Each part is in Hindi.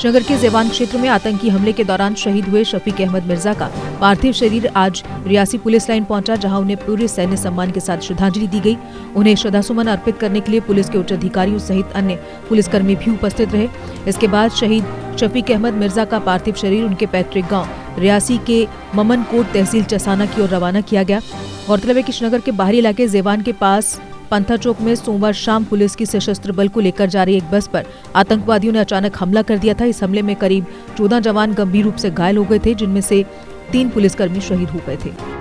श्रीनगर के जेवान क्षेत्र में आतंकी हमले के दौरान शहीद हुए शफीक अहमद मिर्जा का पार्थिव शरीर आज रियासी पुलिस लाइन पहुंचा, जहां उन्हें पूरे सैन्य सम्मान के साथ श्रद्धांजलि दी गई। उन्हें श्रद्धासुमन अर्पित करने के लिए पुलिस के उच्च अधिकारियों सहित अन्य पुलिसकर्मी भी उपस्थित रहे। इसके बाद शहीद शफीक अहमद मिर्जा का पार्थिव शरीर उनके पैतृक गाँव रियासी के ममनकोट तहसील चसाना की ओर रवाना किया गया। गौरतलब है कि श्रीनगर के बाहरी इलाके जेवान के पास पंथा चौक में सोमवार शाम पुलिस की सशस्त्र बल को लेकर जा रही एक बस पर आतंकवादियों ने अचानक हमला कर दिया था। इस हमले में करीब 14 जवान गंभीर रूप से घायल हो गए थे, जिनमें से 3 पुलिसकर्मी शहीद हो गए थे।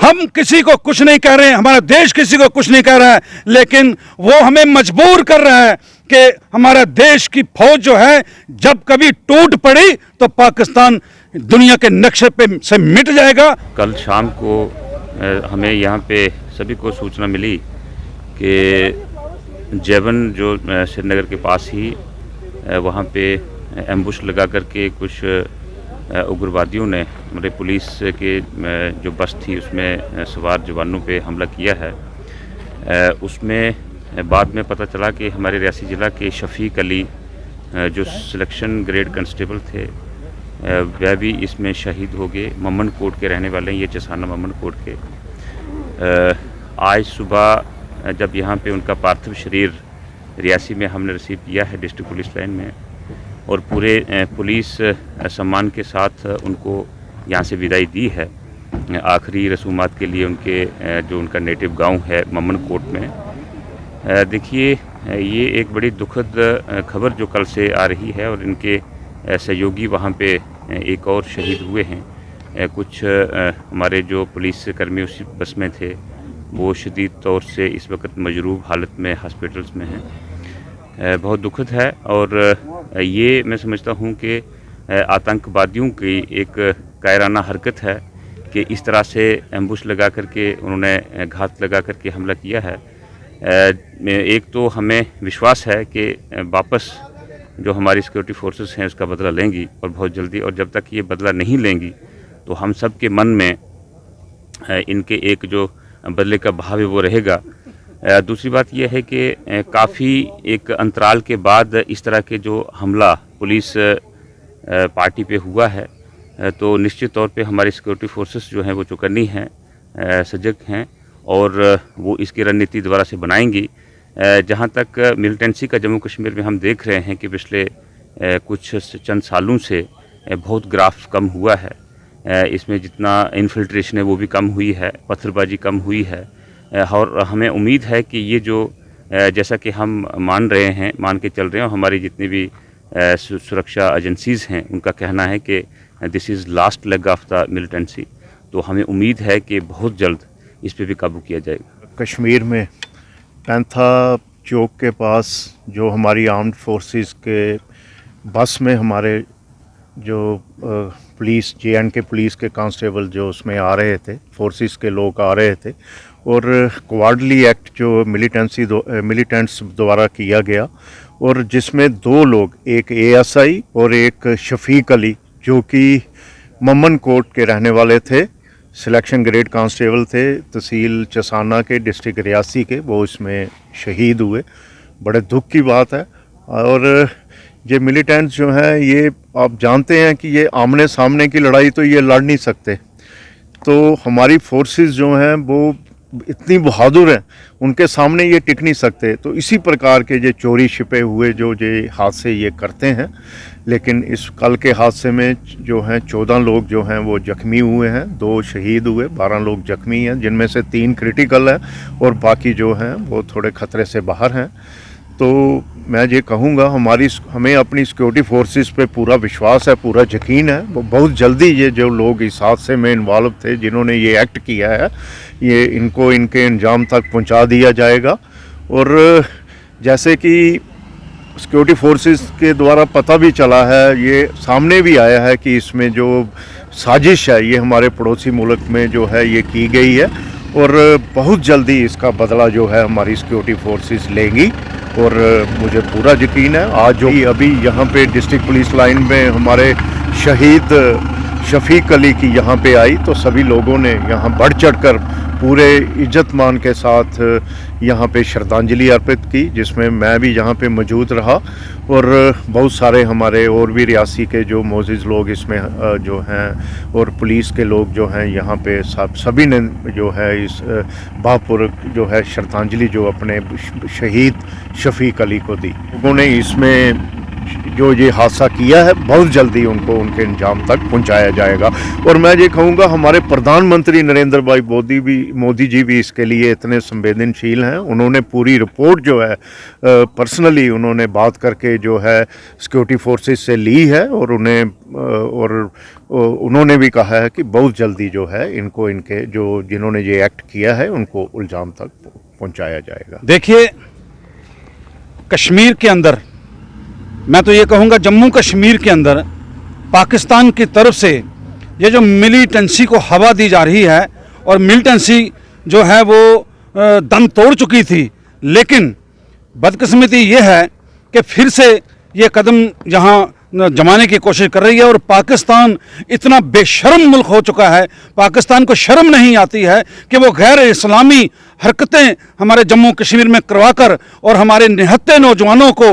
हम किसी को कुछ नहीं कह रहे हैं, हमारा देश किसी को कुछ नहीं कह रहा है, लेकिन वो हमें मजबूर कर रहा है कि हमारा देश की फौज जो है जब कभी टूट पड़ी तो पाकिस्तान दुनिया के नक्शे पे से मिट जाएगा। कल शाम को हमें यहाँ पे सभी को सूचना मिली कि जेवन जो श्रीनगर के पास ही वहाँ पे एम्बुश लगा करके कुछ उग्रवादियों ने हमारे पुलिस के जो बस थी उसमें सवार जवानों पे हमला किया है। उसमें बाद में पता चला कि हमारे रियासी ज़िला के शफीक अली जो सिलेक्शन ग्रेड कांस्टेबल थे वह भी इसमें शहीद हो गए। ममन कोट के रहने वाले हैं, ये चसाना ममन कोट के। आज सुबह जब यहाँ पे उनका पार्थिव शरीर रियासी में हमने रिसीव किया है डिस्ट्रिक्ट पुलिस लाइन में, और पूरे पुलिस सम्मान के साथ उनको यहाँ से विदाई दी है आखिरी रसूमात के लिए उनके जो उनका नेटिव गांव है ममन कोट में। देखिए ये एक बड़ी दुखद खबर जो कल से आ रही है, और इनके सहयोगी वहाँ पे एक और शहीद हुए हैं। कुछ हमारे जो पुलिस कर्मी उसी बस में थे वो शदीद तौर से इस वक्त मजरूब हालत में हॉस्पिटल्स में हैं। बहुत दुखद है, और ये मैं समझता हूँ कि आतंकवादियों की एक कायराना हरकत है कि इस तरह से एम्बुश लगा करके उन्होंने घात लगा करके हमला किया है। एक तो हमें विश्वास है कि वापस जो हमारी सिक्योरिटी फोर्सेस हैं उसका बदला लेंगी और बहुत जल्दी, और जब तक ये बदला नहीं लेंगी तो हम सब के मन में इनके एक जो बदले का भाव है वो रहेगा। दूसरी बात यह है कि काफ़ी एक अंतराल के बाद इस तरह के जो हमला पुलिस पार्टी पे हुआ है, तो निश्चित तौर पे हमारी सिक्योरिटी फोर्सेस जो हैं वो चौकन्नी हैं, सजग हैं, और वो इसकी रणनीति दोबारा से बनाएंगी। जहाँ तक मिलिटेंसी का जम्मू कश्मीर में हम देख रहे हैं कि पिछले कुछ चंद सालों से बहुत ग्राफ कम हुआ है। इसमें जितना इन्फिल्ट्रेशन है वो भी कम हुई है, पत्थरबाजी कम हुई है। और हमें उम्मीद है कि ये जो जैसा कि हम मान के चल रहे हैं, और हमारी जितनी भी सुरक्षा एजेंसीज़ हैं उनका कहना है कि this is last leg of the militancy. तो हमें उम्मीद है कि बहुत जल्द इस पे भी काबू किया जाएगा। कश्मीर में पैंथा चौक के पास जो हमारी आर्म्ड फोर्सेस के बस में हमारे जो पुलिस JNK पुलिस के कांस्टेबल जो उसमें आ रहे थे, फोर्सेस के लोग आ रहे थे, और क्वाडली एक्ट जो मिलिटेंट्स द्वारा किया गया, और जिसमें 2 लोग, एक ASI और एक शफीक अली जो कि ममन कोट के रहने वाले थे, सिलेक्शन ग्रेड कांस्टेबल थे, तहसील चसाना के, डिस्ट्रिक्ट रियासी के, वो इसमें शहीद हुए। बड़े दुख की बात है। और ये मिलिटेंट्स जो हैं, ये आप जानते हैं कि ये आमने सामने की लड़ाई तो ये लड़ नहीं सकते, तो हमारी फोर्सेस जो हैं वो इतनी बहादुर हैं, उनके सामने ये टिक नहीं सकते। तो इसी प्रकार के ये चोरी छिपे हुए जो ये हादसे ये करते हैं। लेकिन इस कल के हादसे में जो हैं 14 लोग जो हैं वो जख्मी हुए हैं, 2 शहीद हुए, 12 लोग जख्मी हैं, जिनमें से 3 क्रिटिकल हैं और बाकी जो हैं वो थोड़े ख़तरे से बाहर हैं। तो मैं ये कहूँगा, हमें अपनी सिक्योरिटी फोर्सेस पे पूरा विश्वास है, पूरा यकीन है। वो बहुत जल्दी ये जो लोग इस हादसे में इन्वॉल्व थे, जिन्होंने ये एक्ट किया है, ये इनको इनके अंजाम तक पहुंचा दिया जाएगा। और जैसे कि सिक्योरिटी फोर्सेस के द्वारा पता भी चला है, ये सामने भी आया है कि इसमें जो साजिश है ये हमारे पड़ोसी मुल्क में जो है ये की गई है, और बहुत जल्दी इसका बदला जो है हमारी सिक्योरिटी फोर्सेस लेंगी। और मुझे पूरा यकीन है, आज जो अभी यहाँ पे डिस्ट्रिक्ट पुलिस लाइन में हमारे शहीद शफीक अली की यहाँ पे आई, तो सभी लोगों ने यहाँ बढ़ चढ़कर पूरे इज्जत मान के साथ यहाँ पे श्रद्धांजलि अर्पित की, जिसमें मैं भी यहाँ पे मौजूद रहा, और बहुत सारे हमारे और भी रियासी के जो मोअज़्ज़िज़ लोग इसमें जो हैं, और पुलिस के लोग जो हैं यहाँ पे सभी ने जो है इस बापुर जो है श्रद्धांजलि जो अपने शहीद शफीक अली को दी। लोगों ने इसमें जो ये हादसा किया है, बहुत जल्दी उनको उनके अंजाम तक पहुंचाया जाएगा। और मैं ये कहूँगा, हमारे प्रधानमंत्री नरेंद्र भाई मोदी जी भी इसके लिए इतने संवेदनशील हैं। उन्होंने पूरी रिपोर्ट जो है पर्सनली उन्होंने बात करके जो है सिक्योरिटी फोर्सेस से ली है, और उन्होंने भी कहा है कि बहुत जल्दी जो है इनको इनके जो जिन्होंने ये एक्ट किया है उनको इल्ज़ाम तक पहुँचाया जाएगा। देखिए, कश्मीर के अंदर, मैं तो ये कहूँगा जम्मू कश्मीर के अंदर पाकिस्तान की तरफ से ये जो मिलिटेंसी को हवा दी जा रही है, और मिलिटेंसी जो है वो दम तोड़ चुकी थी, लेकिन बदकिस्मती ये है कि फिर से ये कदम यहाँ जमाने की कोशिश कर रही है। और पाकिस्तान इतना बेशर्म मुल्क हो चुका है, पाकिस्तान को शर्म नहीं आती है कि वो गैर इस्लामी हरकतें हमारे जम्मू कश्मीर में करवाकर और हमारे निहत्थे नौजवानों को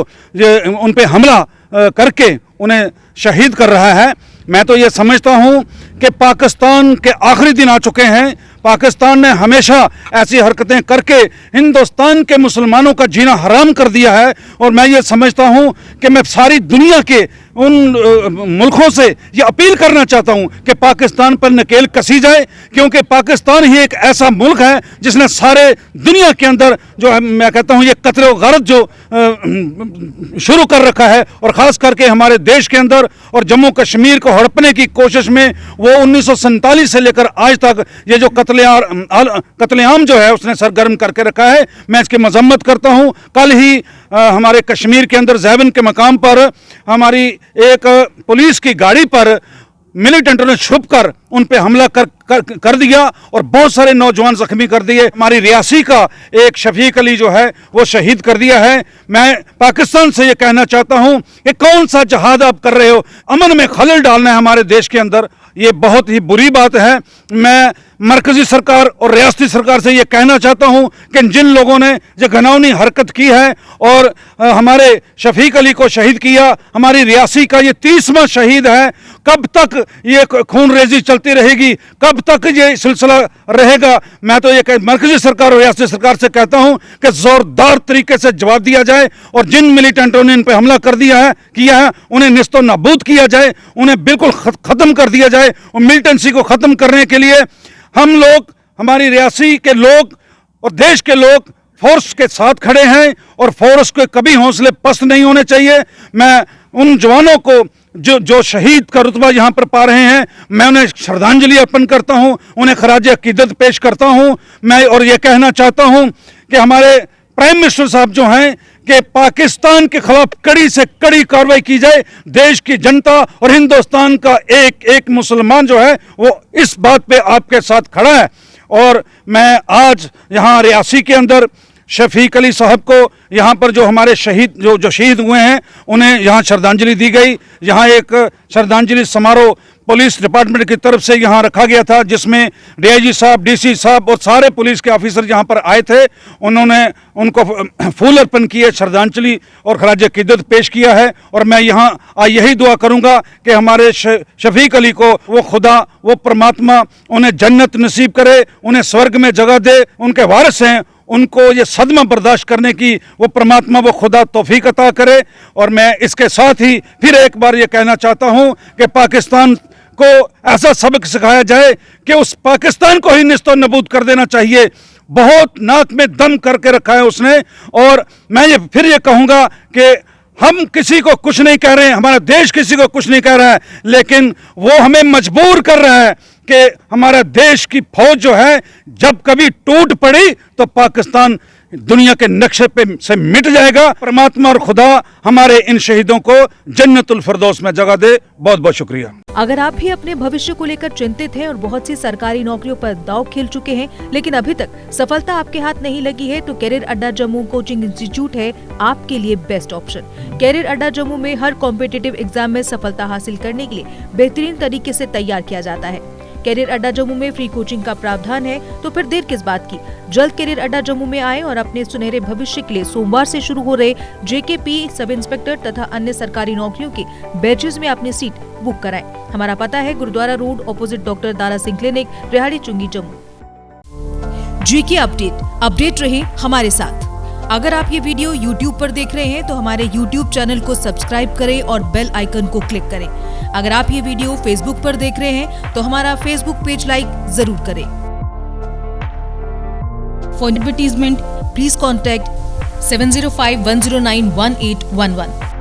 उन पे हमला करके उन्हें शहीद कर रहा है। मैं तो ये समझता हूँ कि पाकिस्तान के आखिरी दिन आ चुके हैं। पाकिस्तान ने हमेशा ऐसी हरकतें करके हिंदुस्तान के मुसलमानों का जीना हराम कर दिया है, और मैं ये समझता हूँ कि मैं सारी दुनिया के उन मुल्कों से ये अपील करना चाहता हूँ कि पाकिस्तान पर नकेल कसी जाए, क्योंकि पाकिस्तान ही एक ऐसा मुल्क है जिसने सारे दुनिया के अंदर जो है, मैं कहता हूँ, ये कत्ल व गारत जो शुरू कर रखा है, और ख़ास करके हमारे देश के अंदर और जम्मू कश्मीर को हड़पने की कोशिश में वो 1947 से लेकर आज तक ये जो कत्लेआम जो है उसने सरगर्म करके रखा है। मैं इसकी मजम्मत करता हूँ। कल ही हमारे कश्मीर के अंदर ज़ैवन के मकाम पर हमारी एक पुलिस की गाड़ी पर मिलिटेंटों ने छुप कर उन पे हमला कर दिया और बहुत सारे नौजवान जख्मी कर दिए। हमारी रियासी का एक शफीक अली जो है वो शहीद कर दिया है। मैं पाकिस्तान से ये कहना चाहता हूँ कि कौन सा जहाद आप कर रहे हो, अमन में खलल डालना है हमारे देश के अंदर, ये बहुत ही बुरी बात है। मैं मरकजी सरकार और रियासती सरकार से ये कहना चाहता हूँ कि जिन लोगों ने जो घिनौनी हरकत की है और हमारे शफीक अली को शहीद किया, हमारी रियासी का ये 30वां शहीद है, कब तक ये खून रेजी चलती रहेगी, कब तक ये सिलसिला रहेगा, मैं तो ये मरकजी सरकार और रियासती सरकार से कहता हूं कि जोरदार तरीके से जवाब दिया जाए और जिन मिलिटेंटों ने इन पर हमला किया है उन्हें निस्तो नाबूद किया जाए, उन्हें बिल्कुल खत्म कर दिया जाए। और मिलिटेंसी को खत्म करने के लिए हम लोग, हमारी रियासी के लोग और देश के लोग फोर्स के साथ खड़े हैं और फोर्स के कभी हौसले पस्त नहीं होने चाहिए। मैं उन जवानों को जो शहीद का रुतबा यहाँ पर पा रहे हैं, मैं उन्हें श्रद्धांजलि अर्पण करता हूँ, उन्हें खराज अकीदत पेश करता हूँ। मैं और ये कहना चाहता हूँ कि हमारे प्राइम मिनिस्टर साहब जो हैं कि पाकिस्तान के खिलाफ कड़ी से कड़ी कार्रवाई की जाए। देश की जनता और हिंदुस्तान का एक एक मुसलमान जो है वो इस बात पे आपके साथ खड़ा है। और मैं आज यहाँ रियासी के अंदर शफीक अली साहब को यहाँ पर जो हमारे शहीद जो शहीद हुए हैं उन्हें यहाँ श्रद्धांजलि दी गई। यहाँ एक श्रद्धांजलि समारोह पुलिस डिपार्टमेंट की तरफ से यहाँ रखा गया था, जिसमें डीआईजी साहब, डीसी साहब और सारे पुलिस के ऑफिसर यहाँ पर आए थे। उन्होंने उनको फूल अर्पण किए, श्रद्धांजलि और खराज अकीदत पेश किया है। और मैं यहाँ यही दुआ करूँगा कि हमारे शफीक अली को वो खुदा, वो परमात्मा उन्हें जन्नत नसीब करे, उन्हें स्वर्ग में जगह दे। उनके वारिस हैं, उनको ये सदमा बर्दाश्त करने की वो परमात्मा, वो खुदा तौफीक अता करे। और मैं इसके साथ ही फिर एक बार ये कहना चाहता हूँ कि पाकिस्तान को ऐसा सबक सिखाया जाए कि उस पाकिस्तान को ही निस्तो नबूद कर देना चाहिए। बहुत नाक में दम करके रखा है उसने। और मैं ये फिर ये कहूँगा कि हम किसी को कुछ नहीं कह रहे हैं, हमारा देश किसी को कुछ नहीं कह रहा है, लेकिन वो हमें मजबूर कर रहा है कि हमारा देश की फौज जो है जब कभी टूट पड़ी तो पाकिस्तान दुनिया के नक्शे पे से मिट जाएगा। परमात्मा और खुदा हमारे इन शहीदों को जन्नतुल फिरदौस में जगह दे। बहुत बहुत शुक्रिया। अगर आप भी अपने भविष्य को लेकर चिंतित हैं और बहुत सी सरकारी नौकरियों पर दांव खेल चुके हैं, लेकिन अभी तक सफलता आपके हाथ नहीं लगी है, तो कैरियर अड्डा जम्मू कोचिंग इंस्टीट्यूट है आपके लिए बेस्ट ऑप्शन। कैरियर अड्डा जम्मू में हर कॉम्पिटिटिव एग्जाम में सफलता हासिल करने के लिए बेहतरीन तरीके से तैयार किया जाता है। कैरियर अड्डा जम्मू में फ्री कोचिंग का प्रावधान है, तो फिर देर किस बात की। जल्द कैरियर अड्डा जम्मू में आए और अपने सुनहरे भविष्य के लिए सोमवार से शुरू हो रहे जेकेपी, सब इंस्पेक्टर तथा अन्य सरकारी नौकरियों के बैचेस में अपनी सीट बुक कराएं। हमारा पता है Gurudwara road, opposite doctor Dara Singh clinic, Rihari Chungi, Jammu. GK update रहे हमारे साथ। अगर आप ये वीडियो YouTube पर देख रहे हैं तो हमारे YouTube चैनल को सब्सक्राइब करें और बेल आइकन को क्लिक करें। अगर आप ये वीडियो Facebook पर देख रहे हैं तो हमारा Facebook पेज लाइक जरूर करें। For advertisement please contact 7051091811।